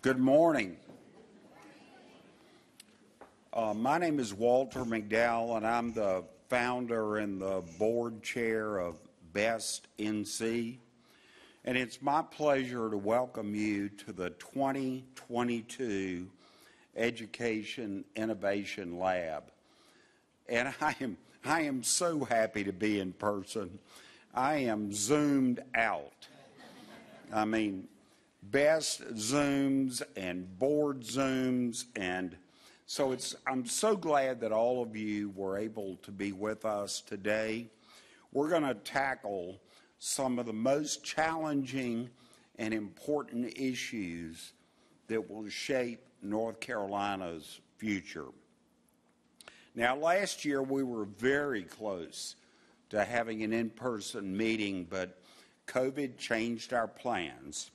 Good morning. My name is Walter McDowell, and I'm the founder and the board chair of BEST NC. And it's my pleasure to welcome you to the 2022 Education Innovation Lab. And I am so happy to be in person. I am zoomed out. I mean, BEST Zooms and board Zooms, and so I'm so glad that all of you were able to be with us today. We're going to tackle some of the most challenging and important issues that will shape North Carolina's future. Now, last year we were very close to having an in-person meeting, but COVID changed our plans.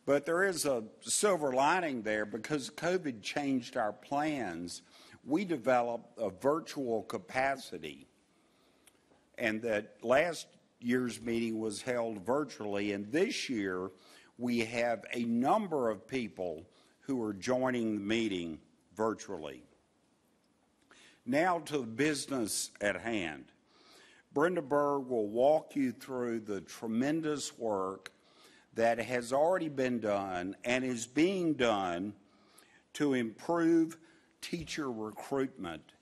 But there is a silver lining there. Because COVID changed our plans, we developed a virtual capacity, and that last year's meeting was held virtually, and this year we have a number of people who are joining the meeting virtually. Now to the business at hand. Brenda Berg will walk you through the tremendous work that has already been done and is being done to improve teacher recruitment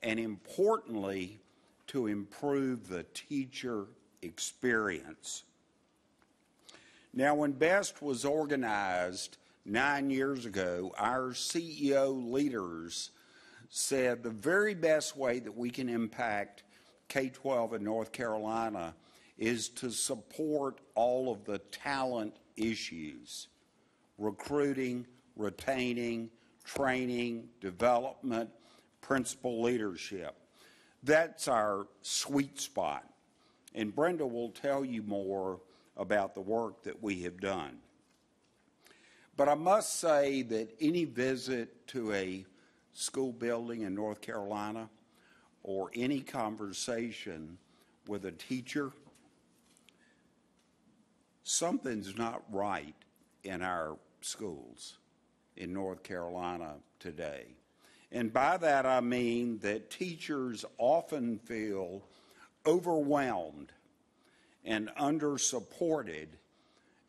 and, importantly, to improve the teacher experience. Now, when BEST was organized 9 years ago, our CEO leaders said the very best way that we can impact K-12 in North Carolina is to support all of the talent issues: recruiting, retaining, training, development, principal leadership. That's our sweet spot. And Brenda will tell you more about the work that we have done. But I must say that any visit to a school building in North Carolina or any conversation with a teacher, something's not right in our schools in North Carolina today. And by that I mean that teachers often feel overwhelmed and under-supported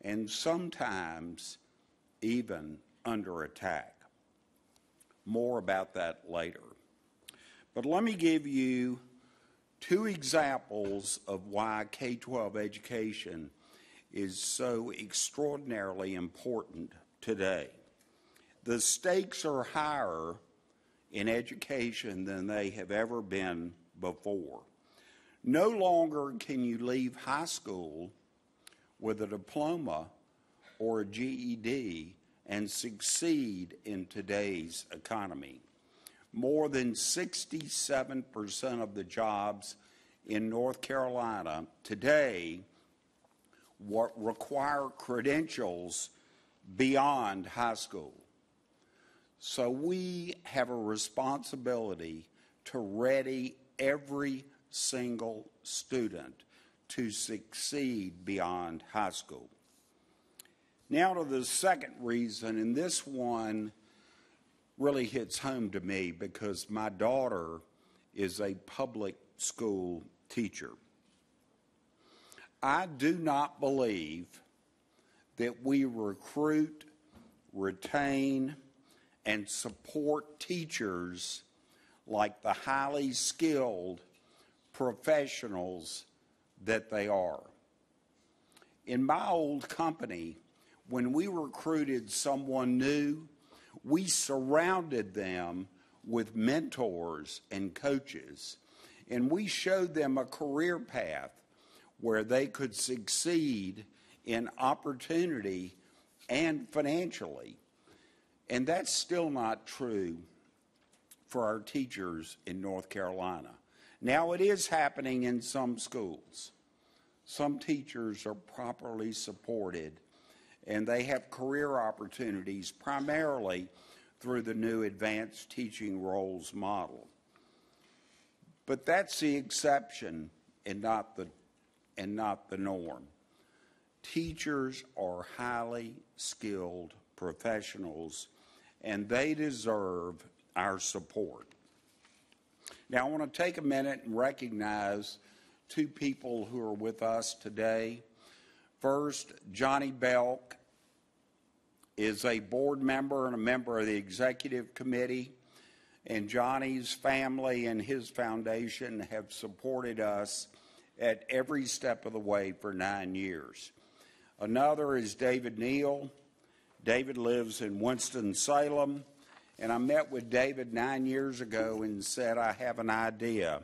and sometimes even under attack. More about that later. But let me give you two examples of why K-12 education is so extraordinarily important today. The stakes are higher in education than they have ever been before. No longer can you leave high school with a diploma or a GED and succeed in today's economy. More than 67% of the jobs in North Carolina today require credentials beyond high school. So we have a responsibility to ready every single student to succeed beyond high school. Now to the second reason, and this one really hits home to me because my daughter is a public school teacher. I do not believe that we recruit, retain, and support teachers like the highly skilled professionals that they are. In my old company, when we recruited someone new, we surrounded them with mentors and coaches, and we showed them a career path where they could succeed in opportunity and financially. And that's still not true for our teachers in North Carolina. Now, it is happening in some schools. Some teachers are properly supported, and they have career opportunities primarily through the new advanced teaching roles model. But that's the exception and not the norm. Teachers are highly skilled professionals, and they deserve our support. Now, I want to take a minute and recognize two people who are with us today. First, Johnny Belk is a board member and a member of the executive committee, and Johnny's family and his foundation have supported us at every step of the way for 9 years. Another is David Neal. David lives in Winston-Salem, and I met with David 9 years ago and said, I have an idea,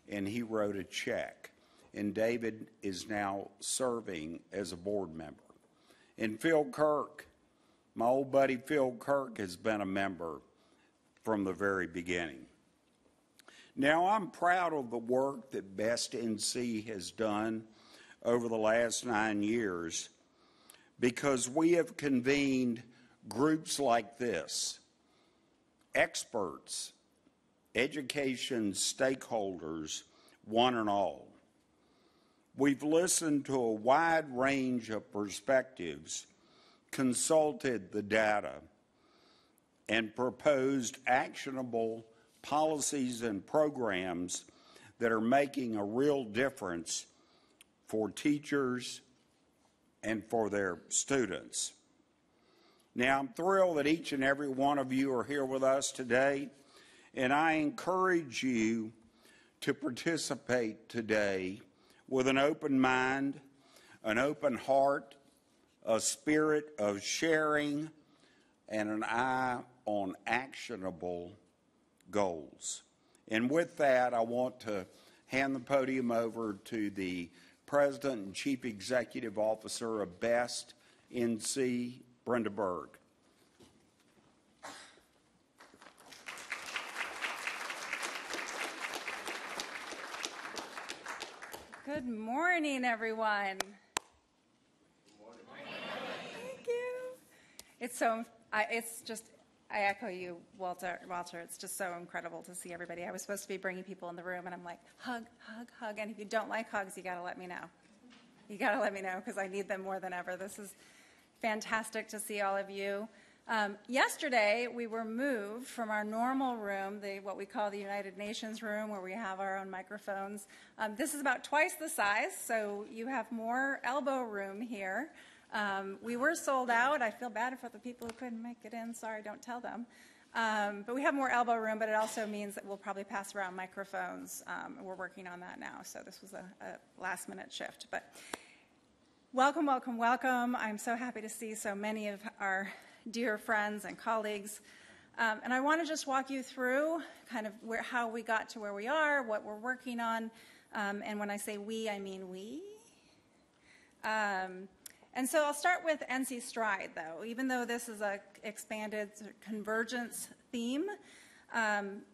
and he wrote a check. And David is now serving as a board member. And Phil Kirk, my old buddy Phil Kirk, has been a member from the very beginning. Now, I'm proud of the work that Best NC has done over the last 9 years because we have convened groups like this, experts, education stakeholders, one and all. We've listened to a wide range of perspectives, consulted the data, and proposed actionable policies and programs that are making a real difference for teachers and for their students. Now, I'm thrilled that each and every one of you are here with us today, and I encourage you to participate today with an open mind, an open heart, a spirit of sharing, and an eye on actionable goals. And with that, I want to hand the podium over to the President and Chief Executive Officer of Best NC, Brenda Berg. Good morning, everyone. Good morning. Thank you. I echo you, Walter. It's just so incredible to see everybody. I was supposed to be bringing people in the room, and I'm like, hug, hug, hug. And if you don't like hugs, you got to let me know. You got to let me know because I need them more than ever. This is fantastic to see all of you. Yesterday, we were moved from our normal room, what we call the United Nations room, where we have our own microphones. This is about twice the size, so you have more elbow room here. We were sold out. I feel bad for the people who couldn't make it in. Sorry, don't tell them. But we have more elbow room, but it also means that we'll probably pass around microphones. We're working on that now, so this was a last-minute shift. But welcome, welcome, welcome. I'm so happy to see so many of our dear friends and colleagues. And I want to just walk you through kind of how we got to where we are, what we're working on. And when I say we, I mean we. And so I'll start with NC Stride, though. Even though this is an expanded convergence theme,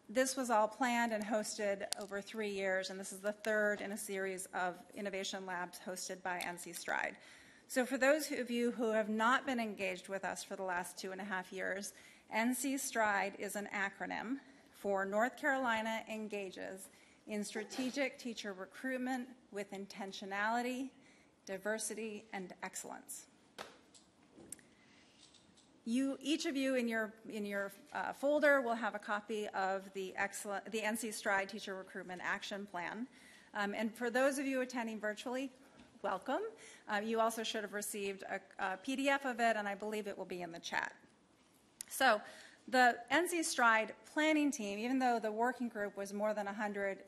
this was all planned and hosted over 3 years, and this is the third in a series of innovation labs hosted by NC Stride. So for those of you who have not been engaged with us for the last 2.5 years, NC Stride is an acronym for North Carolina Engages in Strategic Teacher Recruitment with Intentionality, Diversity, and Excellence. Each of you in your folder will have a copy of the NC Stride Teacher Recruitment Action Plan. And for those of you attending virtually, welcome. You also should have received a PDF of it, and I believe it will be in the chat. So the NC Stride planning team, even though the working group was more than 100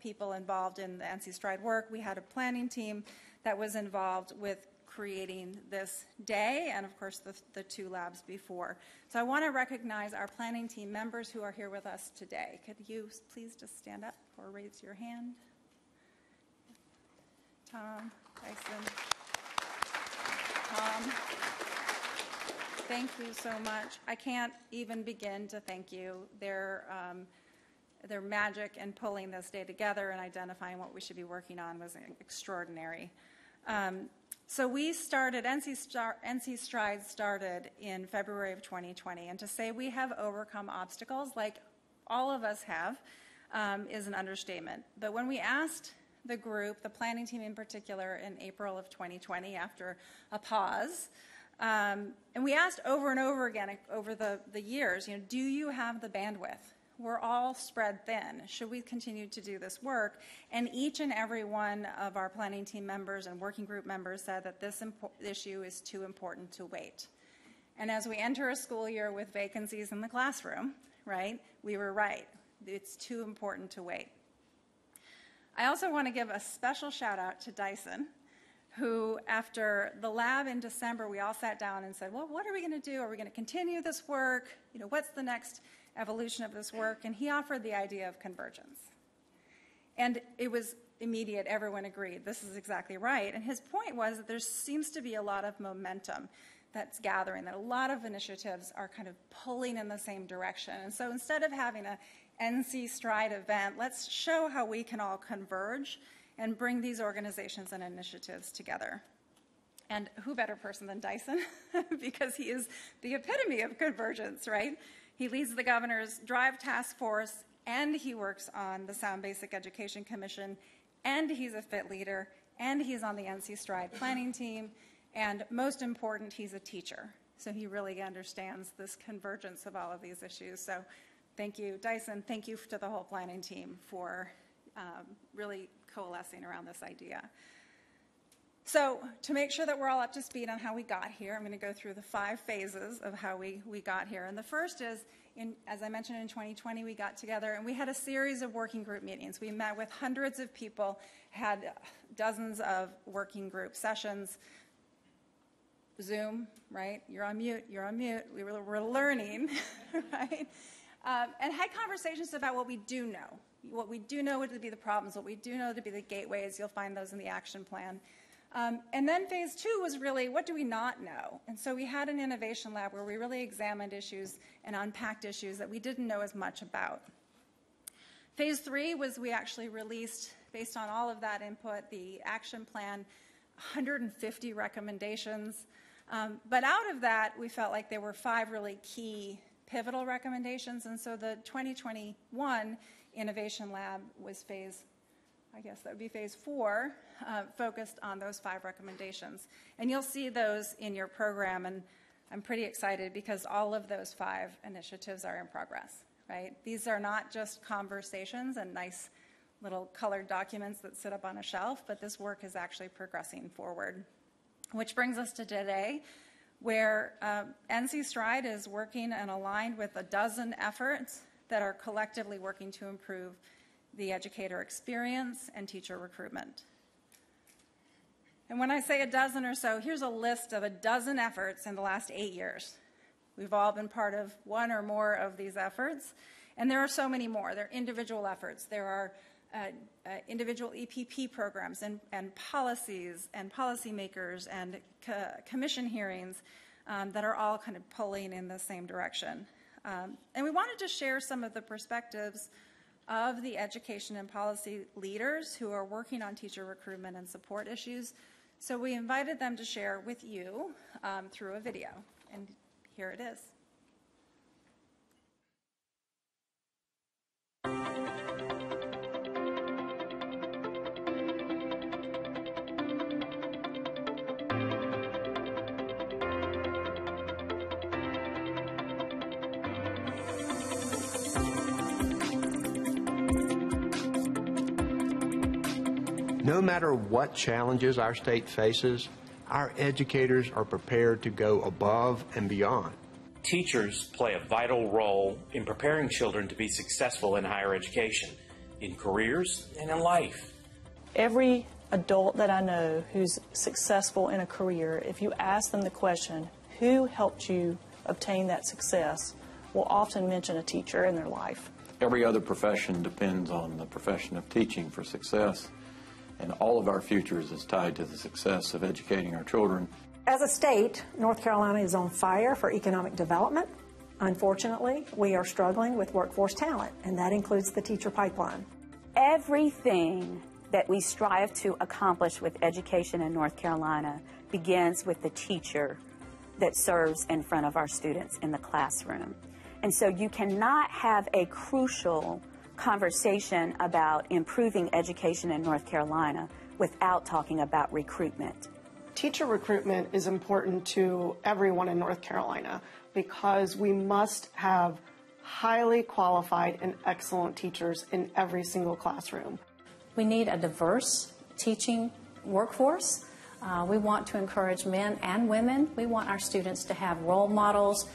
people involved in the NC Stride work, we had a planning team that was involved with creating this day and, of course, the 2 labs before. So I want to recognize our planning team members who are here with us today. Could you please just stand up or raise your hand? Tom, Tyson, Tom, thank you so much. I can't even begin to thank you. Their magic in pulling this day together and identifying what we should be working on was extraordinary. So we started, NC Stride started in February of 2020, and to say we have overcome obstacles like all of us have is an understatement. But when we asked the group, the planning team in particular, in April of 2020, after a pause, And we asked over and over again over the years, do you have the bandwidth? We're all spread thin. Should we continue to do this work? And each and every one of our planning team members and working group members said that this issue is too important to wait. And as we enter a school year with vacancies in the classroom, right, we were right. It's too important to wait. I also want to give a special shout out to Dyson, who after the lab in December, we all sat down and said, well, what are we going to do? Are we going to continue this work? What's the next evolution of this work? And he offered the idea of convergence. And it was immediate. Everyone agreed. This is exactly right. And his point was that there seems to be a lot of momentum that's gathering, that a lot of initiatives are kind of pulling in the same direction. And so instead of having a NC Stride event, let's show how we can all converge and bring these organizations and initiatives together. And who better person than Dyson? Because he is the epitome of convergence, right? He leads the governor's DRIVE task force, and he works on the Sound Basic Education Commission, and he's a FIT leader, and he's on the NC Stride planning team, and most important, he's a teacher. So he really understands this convergence of all of these issues. So thank you, Dyson. Thank you to the whole planning team for really coalescing around this idea. So to make sure that we're all up to speed on how we got here, I'm going to go through the 5 phases of how we got here. And the first is, as I mentioned, in 2020, we got together and we had a series of working group meetings. We met with hundreds of people, had dozens of working group sessions. Zoom, right? You're on mute, you're on mute. We're learning, right? And had conversations about what we do know. What we do know to be the problems, what we do know to be the gateways. You'll find those in the action plan. And then phase 2 was really, what do we not know? And so we had an innovation lab where we really examined issues and unpacked issues that we didn't know as much about. Phase 3 was we actually released, based on all of that input, the action plan, 150 recommendations. But out of that, we felt like there were 5 really key pivotal recommendations. And so the 2021 Innovation Lab was phase 4, focused on those 5 recommendations. And you'll see those in your program, and I'm pretty excited because all of those 5 initiatives are in progress, right? These are not just conversations and nice little colored documents that sit up on a shelf, but this work is actually progressing forward. Which brings us to today, where NC Stride is working and aligned with a dozen efforts that are collectively working to improve the educator experience and teacher recruitment. And when I say a dozen or so, here's a list of a dozen efforts in the last 8 years. We've all been part of one or more of these efforts, and there are so many more. There are individual efforts. There are individual EPP programs and policies and policymakers and commission hearings that are all kind of pulling in the same direction. And we wanted to share some of the perspectives of the education and policy leaders who are working on teacher recruitment and support issues. So we invited them to share with you through a video. And here it is. No matter what challenges our state faces, our educators are prepared to go above and beyond. Teachers play a vital role in preparing children to be successful in higher education, in careers, and in life. Every adult that I know who's successful in a career, if you ask them the question, who helped you obtain that success, will often mention a teacher in their life. Every other profession depends on the profession of teaching for success. And all of our futures is tied to the success of educating our children. As a state, North Carolina is on fire for economic development. Unfortunately, we are struggling with workforce talent, and that includes the teacher pipeline. Everything that we strive to accomplish with education in North Carolina begins with the teacher that serves in front of our students in the classroom. And so you cannot have a crucial conversation about improving education in North Carolina without talking about recruitment. Teacher recruitment is important to everyone in North Carolina because we must have highly qualified and excellent teachers in every single classroom. We need a diverse teaching workforce. We want to encourage men and women. We want our students to have role models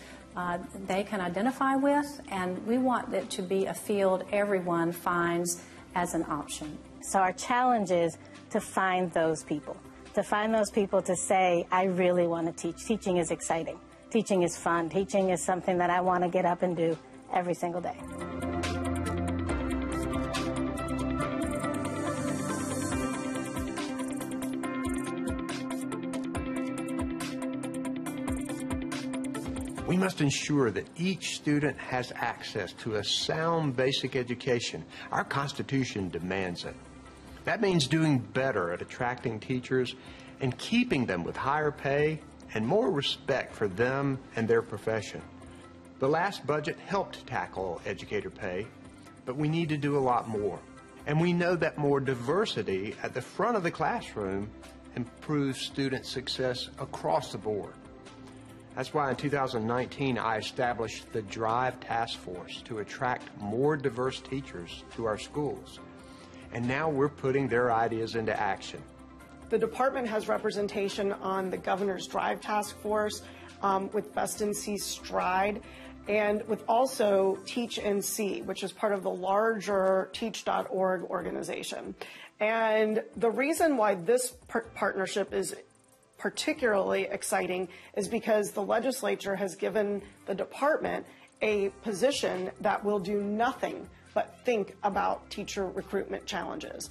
they can identify with, and we want it to be a field everyone finds as an option. So our challenge is to find those people to say, I really want to teach. Teaching is exciting. Teaching is fun. Teaching is something that I want to get up and do every single day. We must ensure that each student has access to a sound basic education. Our Constitution demands it. That means doing better at attracting teachers and keeping them with higher pay and more respect for them and their profession. The last budget helped tackle educator pay, but we need to do a lot more. And we know that more diversity at the front of the classroom improves student success across the board. That's why in 2019 I established the DRIVE Task Force to attract more diverse teachers to our schools. And now we're putting their ideas into action. The department has representation on the Governor's DRIVE Task Force with Best NC Stride, and with also Teach NC, which is part of the larger Teach.org organization. And the reason why this partnership is particularly exciting is because the legislature has given the department a position that will do nothing but think about teacher recruitment challenges.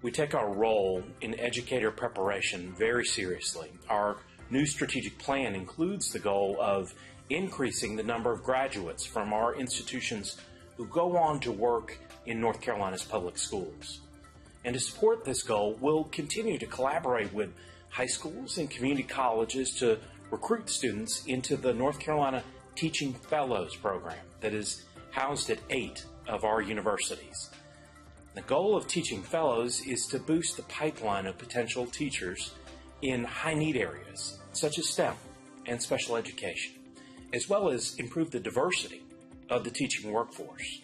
We take our role in educator preparation very seriously. Our new strategic plan includes the goal of increasing the number of graduates from our institutions who go on to work in North Carolina's public schools. And to support this goal, we'll continue to collaborate with high schools and community colleges to recruit students into the North Carolina Teaching Fellows program that is housed at 8 of our universities. The goal of Teaching Fellows is to boost the pipeline of potential teachers in high-need areas, such as STEM and special education, as well as improve the diversity of the teaching workforce.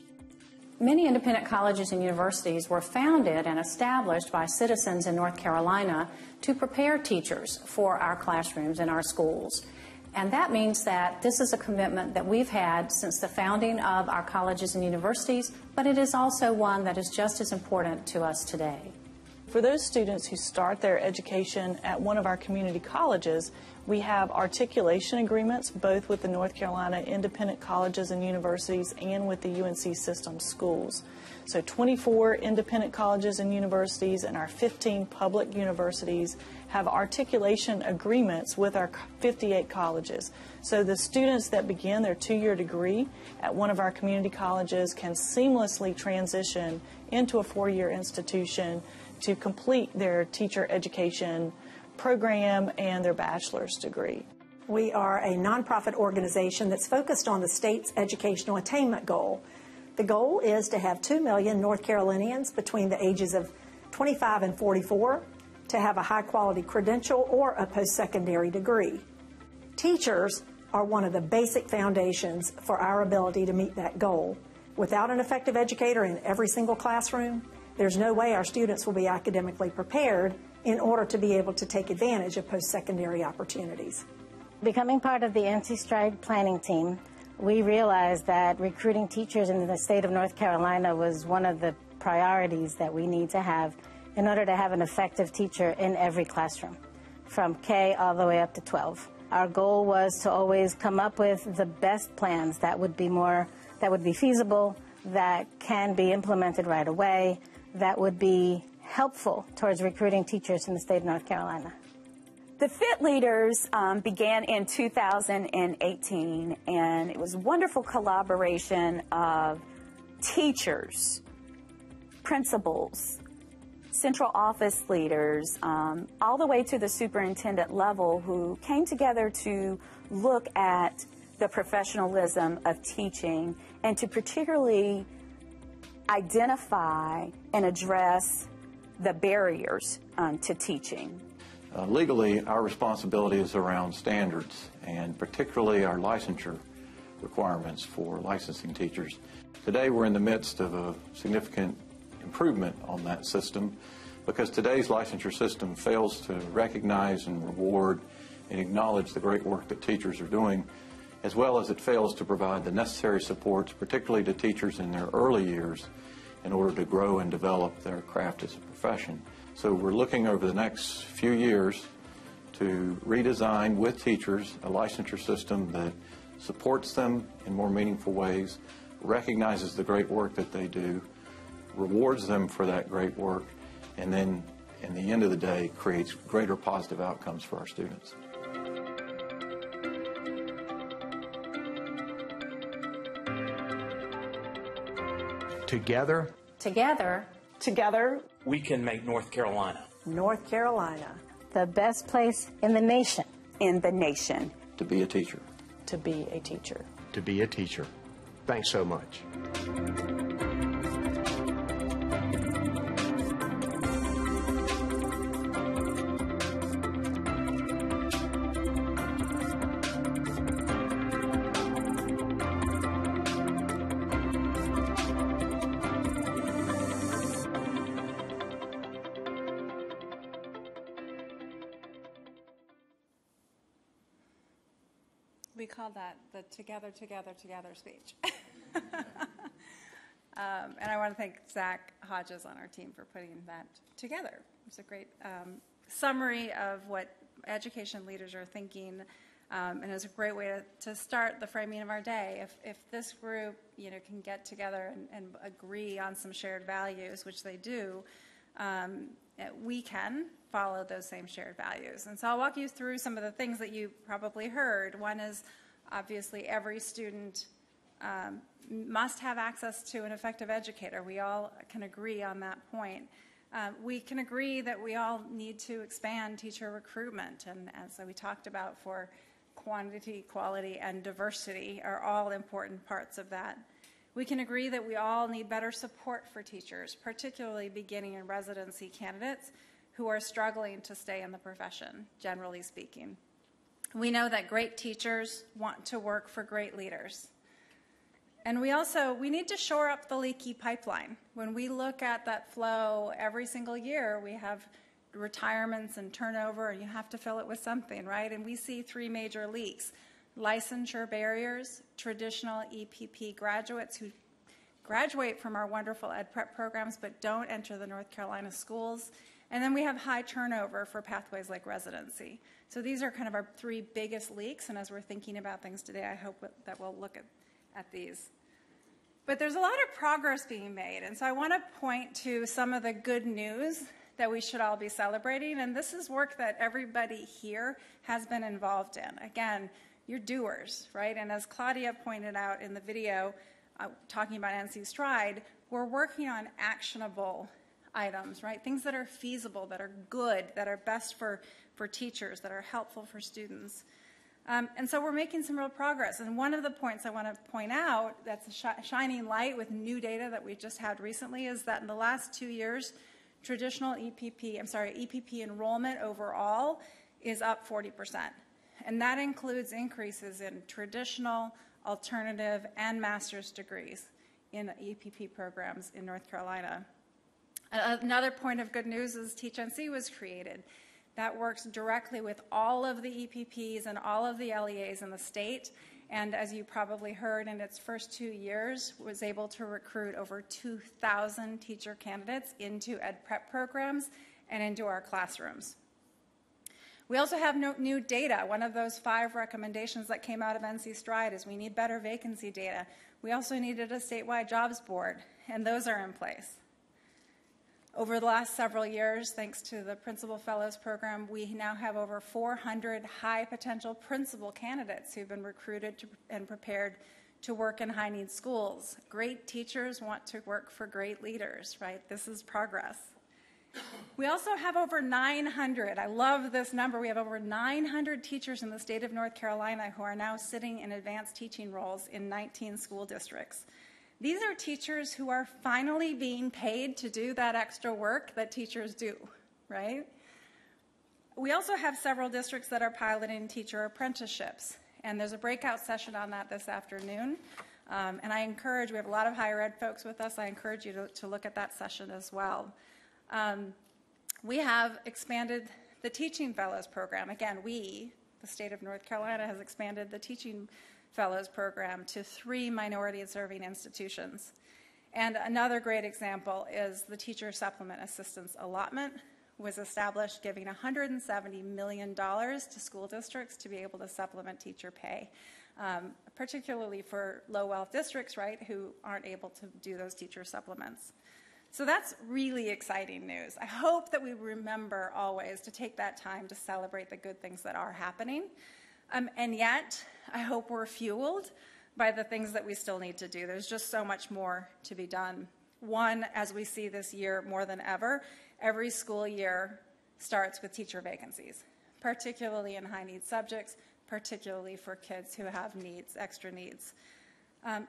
Many independent colleges and universities were founded and established by citizens in North Carolina to prepare teachers for our classrooms in our schools. And that means that this is a commitment that we've had since the founding of our colleges and universities, but it is also one that is just as important to us today. For those students who start their education at one of our community colleges, we have articulation agreements both with the North Carolina independent colleges and universities and with the UNC system schools. So 24 independent colleges and universities and our 15 public universities have articulation agreements with our 58 colleges. So the students that begin their 2-year degree at one of our community colleges can seamlessly transition into a 4-year institution to complete their teacher education program and their bachelor's degree. We are a nonprofit organization that's focused on the state's educational attainment goal. The goal is to have 2 million North Carolinians between the ages of 25 and 44 to have a high-quality credential or a post-secondary degree. Teachers are one of the basic foundations for our ability to meet that goal. Without an effective educator in every single classroom, there's no way our students will be academically prepared in order to be able to take advantage of post-secondary opportunities. Becoming part of the NC Stride planning team, we realized that recruiting teachers in the state of North Carolina was one of the priorities that we need to have in order to have an effective teacher in every classroom, from K all the way up to 12. Our goal was to always come up with the best plans that would be feasible, that can be implemented right away, that would be helpful towards recruiting teachers in the state of North Carolina. The FIT Leaders began in 2018, and it was a wonderful collaboration of teachers, principals, central office leaders, all the way to the superintendent level, who came together to look at the professionalism of teaching and to particularly identify and address the barriers to teaching. Legally, our responsibility is around standards, and particularly our licensure requirements for licensing teachers. Today, we're in the midst of a significant improvement on that system because today's licensure system fails to recognize and reward and acknowledge the great work that teachers are doing, as well as it fails to provide the necessary supports, particularly to teachers in their early years, in order to grow and develop their craft as a profession. So we're looking over the next few years to redesign with teachers a licensure system that supports them in more meaningful ways, recognizes the great work that they do, rewards them for that great work, and then, in the end of the day, creates greater positive outcomes for our students. Together, Together, we can make North Carolina North Carolina, the best place in the nation. In the nation. To be a teacher. To be a teacher. to be a teacher. Thanks so much. We call that the Together, Together, Together speech. And I want to thank Zach Hodges on our team for putting that together. It's a great summary of what education leaders are thinking, and it's a great way to start the framing of our day. If this group, can get together and agree on some shared values, which they do, we can follow those same shared values. And so I'll walk you through some of the things that you probably heard. One is obviously every student must have access to an effective educator. We all can agree on that point. We can agree that we all need to expand teacher recruitment, and as we talked about, for quantity, quality, and diversity are all important parts of that. We can agree that we all need better support for teachers, particularly beginning and residency candidates who are struggling to stay in the profession, generally speaking. We know that great teachers want to work for great leaders. And we need to shore up the leaky pipeline. When we look at that flow every single year, we have retirements and turnover, and you have to fill it with something, right? And we see three major leaks: licensure barriers, traditional EPP graduates who graduate from our wonderful ed prep programs but don't enter the North Carolina schools, and then we have high turnover for pathways like residency. So these are kind of our three biggest leaks, and as we're thinking about things today, I hope that we'll look at these. But there's a lot of progress being made, and so I want to point to some of the good news that we should all be celebrating, and this is work that everybody here has been involved in. Again, you're doers, right? And as Claudia pointed out in the video talking about NC Stride, we're working on actionable items, right? Things that are feasible, that are good, that are best for teachers, that are helpful for students. And so we're making some real progress. And one of the points I want to point out that's a shining light with new data that we just had recently is that in the last 2 years, traditional EPP enrollment overall is up 40%. And that includes increases in traditional, alternative, and master's degrees in EPP programs in North Carolina. Another point of good news is Teach NC was created. That works directly with all of the EPPs and all of the LEAs in the state, and as you probably heard, in its first 2 years, was able to recruit over 2,000 teacher candidates into ed prep programs and into our classrooms. We also have new data. One of those 5 recommendations that came out of NC Stride is we need better vacancy data. We also needed a statewide jobs board, and those are in place. Over the last several years, thanks to the Principal Fellows Program, we now have over 400 high-potential principal candidates who've been recruited and prepared to work in high-need schools. Great teachers want to work for great leaders, right? This is progress. We also have over 900, I love this number, we have over 900 teachers in the state of North Carolina who are now sitting in advanced teaching roles in 19 school districts. These are teachers who are finally being paid to do that extra work that teachers do, right? We also have several districts that are piloting teacher apprenticeships, and there's a breakout session on that this afternoon. And I encourage, we have a lot of higher ed folks with us, I encourage you to look at that session as well. We have expanded the Teaching Fellows Program. Again, the state of North Carolina, has expanded the Teaching Fellows Program to 3 minority-serving institutions. And another great example is the Teacher Supplement Assistance Allotment was established, giving $170 million to school districts to be able to supplement teacher pay, particularly for low-wealth districts, right, who aren't able to do those teacher supplements. So that's really exciting news. I hope that we remember always to take that time to celebrate the good things that are happening. And yet, I hope we're fueled by the things that we still need to do. There's just so much more to be done. One, as we see this year more than ever, every school year starts with teacher vacancies, particularly in high-need subjects, particularly for kids who have needs, extra needs.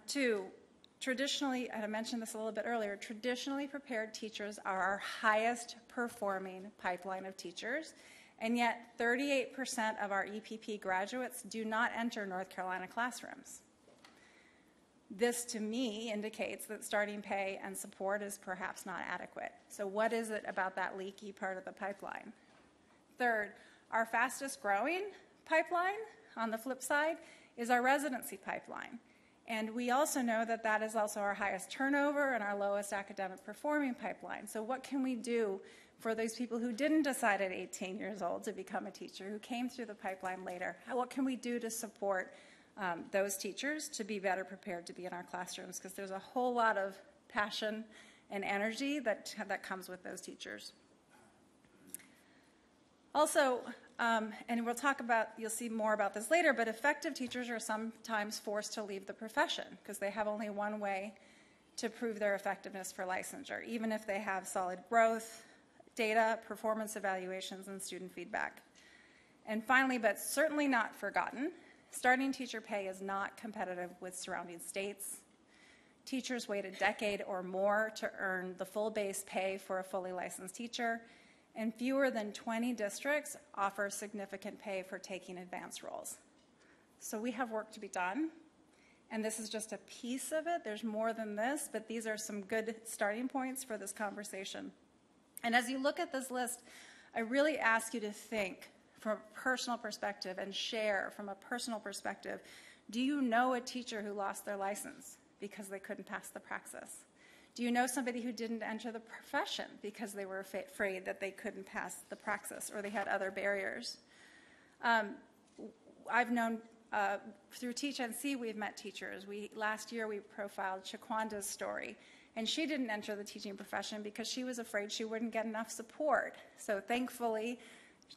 2, traditionally, and I mentioned this a little bit earlier, traditionally prepared teachers are our highest performing pipeline of teachers, and yet 38% of our EPP graduates do not enter North Carolina classrooms. This, to me, indicates that starting pay and support is perhaps not adequate. So what is it about that leaky part of the pipeline? Third, our fastest growing pipeline, on the flip side, is our residency pipeline. And we also know that that is also our highest turnover and our lowest academic performing pipeline. So what can we do for those people who didn't decide at 18 years old to become a teacher, who came through the pipeline later? What can we do to support those teachers to be better prepared to be in our classrooms? Because there's a whole lot of passion and energy that comes with those teachers. Also, and we'll talk about, you'll see more about this later, but effective teachers are sometimes forced to leave the profession because they have only one way to prove their effectiveness for licensure, even if they have solid growth, data, performance evaluations, and student feedback. And finally, but certainly not forgotten, starting teacher pay is not competitive with surrounding states. Teachers wait a decade or more to earn the full base pay for a fully licensed teacher, and fewer than 20 districts offer significant pay for taking advanced roles. So we have work to be done, and this is just a piece of it. There's more than this, but these are some good starting points for this conversation. And as you look at this list, I really ask you to think from a personal perspective and share from a personal perspective. Do you know a teacher who lost their license because they couldn't pass the praxis? Do you know somebody who didn't enter the profession because they were afraid that they couldn't pass the praxis or they had other barriers? I've known through Teach NC we've met teachers. Last year we profiled Shaquanda's story, and she didn't enter the teaching profession because she was afraid she wouldn't get enough support. So thankfully,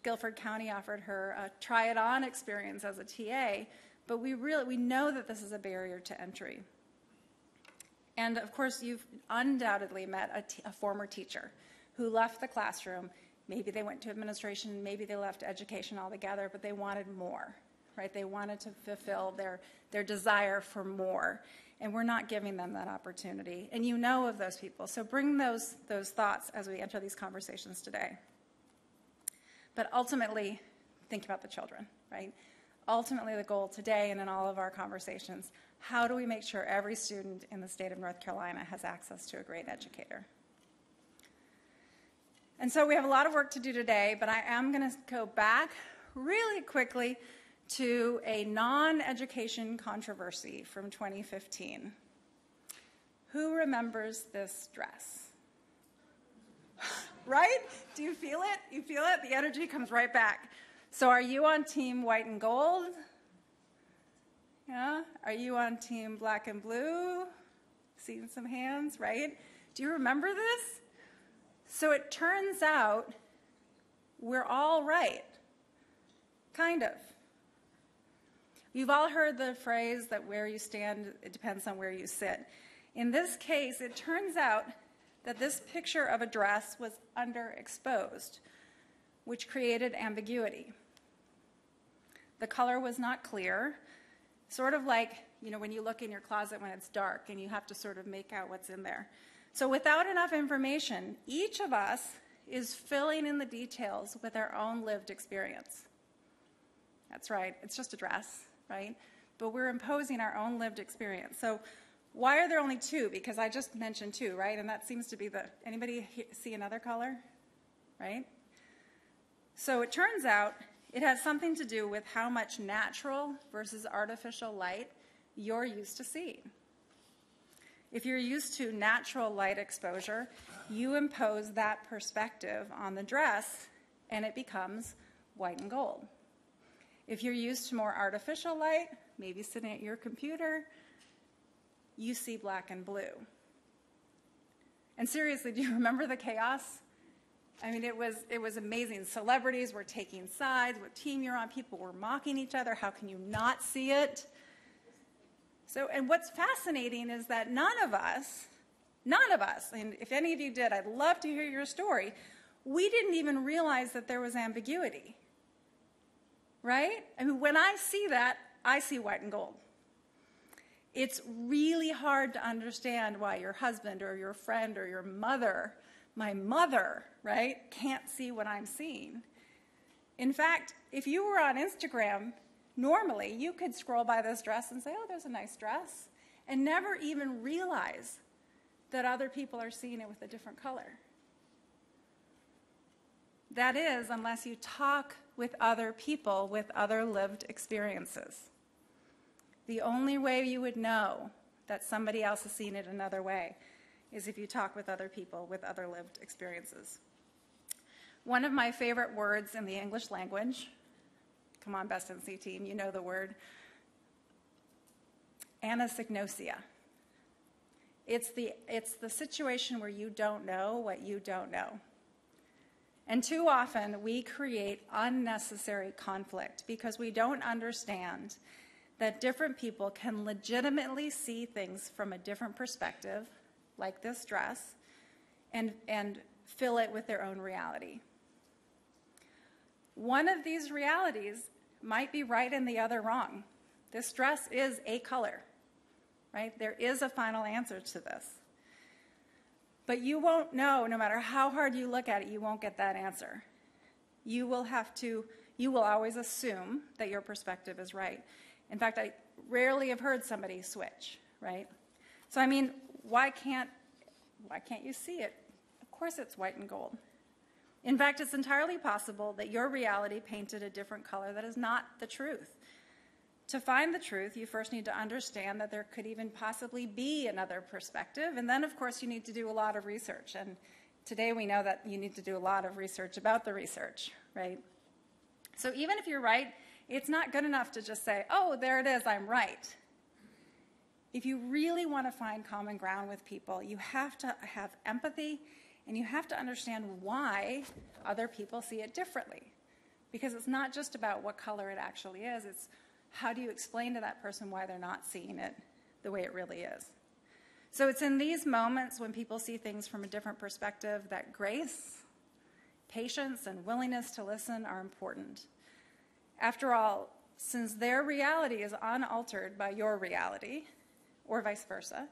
Guilford County offered her a try-it-on experience as a TA, but we know that this is a barrier to entry. And of course, you've undoubtedly met a former teacher who left the classroom. Maybe they went to administration, maybe they left education altogether, but they wanted more, right? They wanted to fulfill their desire for more, and we're not giving them that opportunity. And you know of those people, so bring those thoughts as we enter these conversations today. But ultimately, think about the children, right? Ultimately, the goal today and in all of our conversations, how do we make sure every student in the state of North Carolina has access to a great educator? And so we have a lot of work to do today, but I am going to go back really quickly to a non-education controversy from 2015. Who remembers this dress? Right? Do you feel it? You feel it? The energy comes right back. So are you on team white and gold? Yeah? Are you on team black and blue? Seeing some hands, right? Do you remember this? So it turns out we're all right. Kind of. You've all heard the phrase that where you stand, it depends on where you sit. In this case, it turns out that this picture of a dress was underexposed, which created ambiguity. The color was not clear, sort of like, when you look in your closet when it's dark and you have to sort of make out what's in there. So without enough information, each of us is filling in the details with our own lived experience. That's right, it's just a dress, right? But we're imposing our own lived experience. So why are there only two? Because I just mentioned two, right? And that seems to be anybody see another color, right? So it turns out it has something to do with how much natural versus artificial light you're used to seeing. If you're used to natural light exposure, you impose that perspective on the dress and it becomes white and gold. If you're used to more artificial light, maybe sitting at your computer, you see black and blue. And seriously, do you remember the chaos? I mean, it was amazing. Celebrities were taking sides, what team you're on, people were mocking each other. How can you not see it? So, and what's fascinating is that none of us, and if any of you did, I'd love to hear your story, we didn't even realize that there was ambiguity, right? I mean, when I see that, I see white and gold. It's really hard to understand why your husband or your friend or your mother, my mother, right, can't see what I'm seeing. In fact, if you were on Instagram, normally you could scroll by this dress and say, oh, there's a nice dress, and never even realize that other people are seeing it with a different color. That is, unless you talk with other people with other lived experiences. The only way you would know that somebody else is seeing it another way is if you talk with other people with other lived experiences. One of my favorite words in the English language, come on, Best NC team, you know the word, anosognosia. It's the situation where you don't know what you don't know. And too often we create unnecessary conflict because we don't understand that different people can legitimately see things from a different perspective, like this dress, and fill it with their own reality. One of these realities might be right and the other wrong. This dress is a color, right? There is a final answer to this. But you won't know, no matter how hard you look at it, you won't get that answer. You will always assume that your perspective is right. In fact, I rarely have heard somebody switch, right? So I mean, why can't you see it? Of course it's white and gold. In fact, it's entirely possible that your reality painted a different color that is not the truth. To find the truth, you first need to understand that there could even possibly be another perspective, and then, of course, you need to do a lot of research. And today we know that you need to do a lot of research about the research, right? So even if you're right, it's not good enough to just say, oh, there it is, I'm right. If you really want to find common ground with people, you have to have empathy, and you have to understand why other people see it differently. Because it's not just about what color it actually is, it's how do you explain to that person why they're not seeing it the way it really is. So it's in these moments when people see things from a different perspective that grace, patience, and willingness to listen are important. After all, since their reality is unaltered by your reality, or vice versa,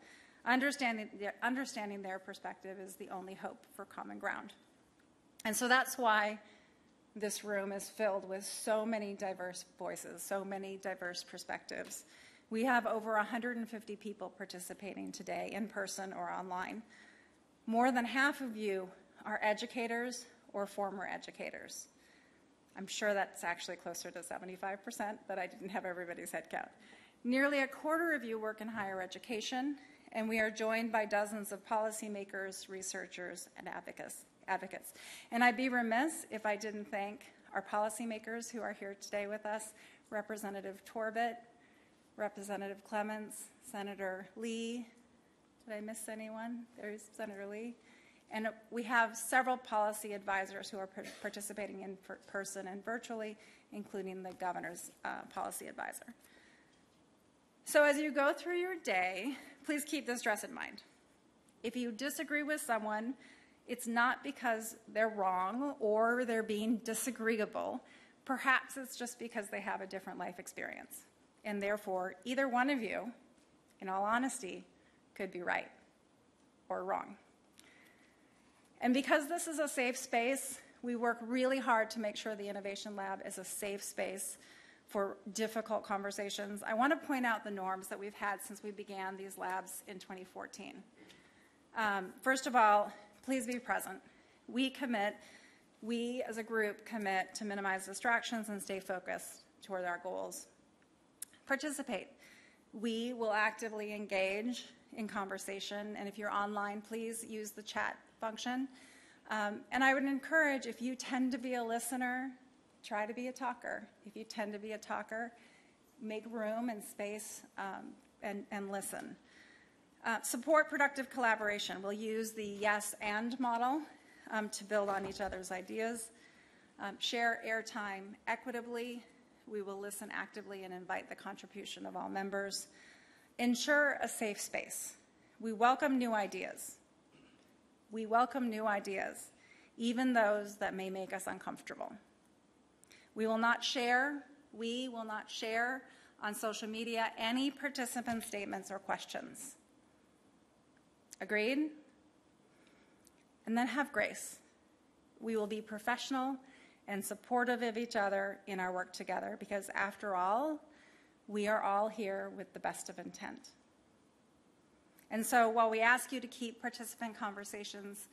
understanding their perspective is the only hope for common ground. And so that's why this room is filled with so many diverse voices, so many diverse perspectives. We have over 150 people participating today, in person or online. More than half of you are educators or former educators. I'm sure that's actually closer to 75%, but I didn't have everybody's head count. Nearly a quarter of you work in higher education, and we are joined by dozens of policymakers, researchers, and advocates. And I'd be remiss if I didn't thank our policymakers who are here today with us, Representative Torbett, Representative Clements, Senator Lee. Did I miss anyone? There's Senator Lee. And we have several policy advisors who are participating in person and virtually, including the governor's policy advisor. So as you go through your day, please keep this dress in mind. If you disagree with someone, it's not because they're wrong or they're being disagreeable. Perhaps it's just because they have a different life experience. And therefore, either one of you, in all honesty, could be right or wrong. And because this is a safe space, we work really hard to make sure the Innovation Lab is a safe space for difficult conversations. I want to point out the norms that we've had since we began these labs in 2014. First of all, please be present. We as a group commit to minimize distractions and stay focused toward our goals. Participate. We will actively engage in conversation, and if you're online, please use the chat function. And I would encourage, if you tend to be a listener, try to be a talker. If you tend to be a talker, make room and space and listen. Support productive collaboration. We'll use the yes and model to build on each other's ideas. Share airtime equitably. We will listen actively and invite the contribution of all members. Ensure a safe space. We welcome new ideas. We welcome new ideas, even those that may make us uncomfortable. We will not share on social media any participant statements or questions. Agreed? And then have grace. We will be professional and supportive of each other in our work together, because after all, we are all here with the best of intent. And so while we ask you to keep participant conversations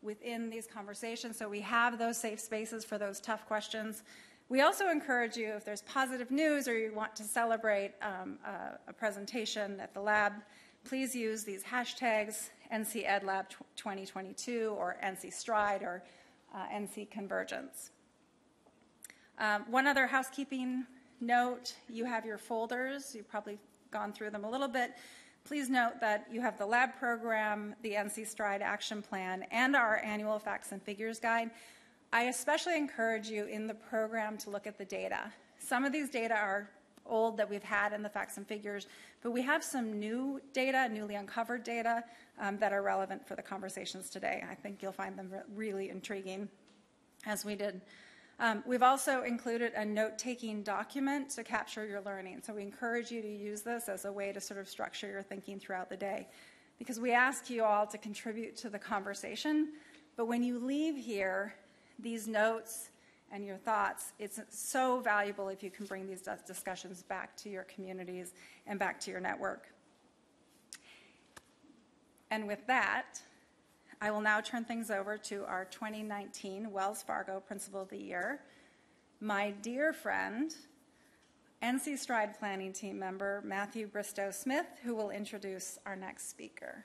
within these conversations, so we have those safe spaces for those tough questions, we also encourage you, if there's positive news or you want to celebrate a presentation at the lab, please use these hashtags NC EdLab 2022 or NC Stride or NC Convergence. One other housekeeping note, you have your folders. You've probably gone through them a little bit. Please note that you have the lab program, the NC Stride action plan, and our annual facts and figures guide. I especially encourage you in the program to look at the data. Some of these data are old that we've had in the facts and figures, but we have some new data, newly uncovered data, that are relevant for the conversations today. I think you'll find them really intriguing, as we did. We've also included a note-taking document to capture your learning. So we encourage you to use this as a way to sort of structure your thinking throughout the day, because we ask you all to contribute to the conversation. But when you leave here, these notes and your thoughts, it's so valuable if you can bring these discussions back to your communities and back to your network. And with that, I will now turn things over to our 2019 Wells Fargo Principal of the Year, my dear friend, NC Stride Planning Team member Matthew Bristow Smith, who will introduce our next speaker.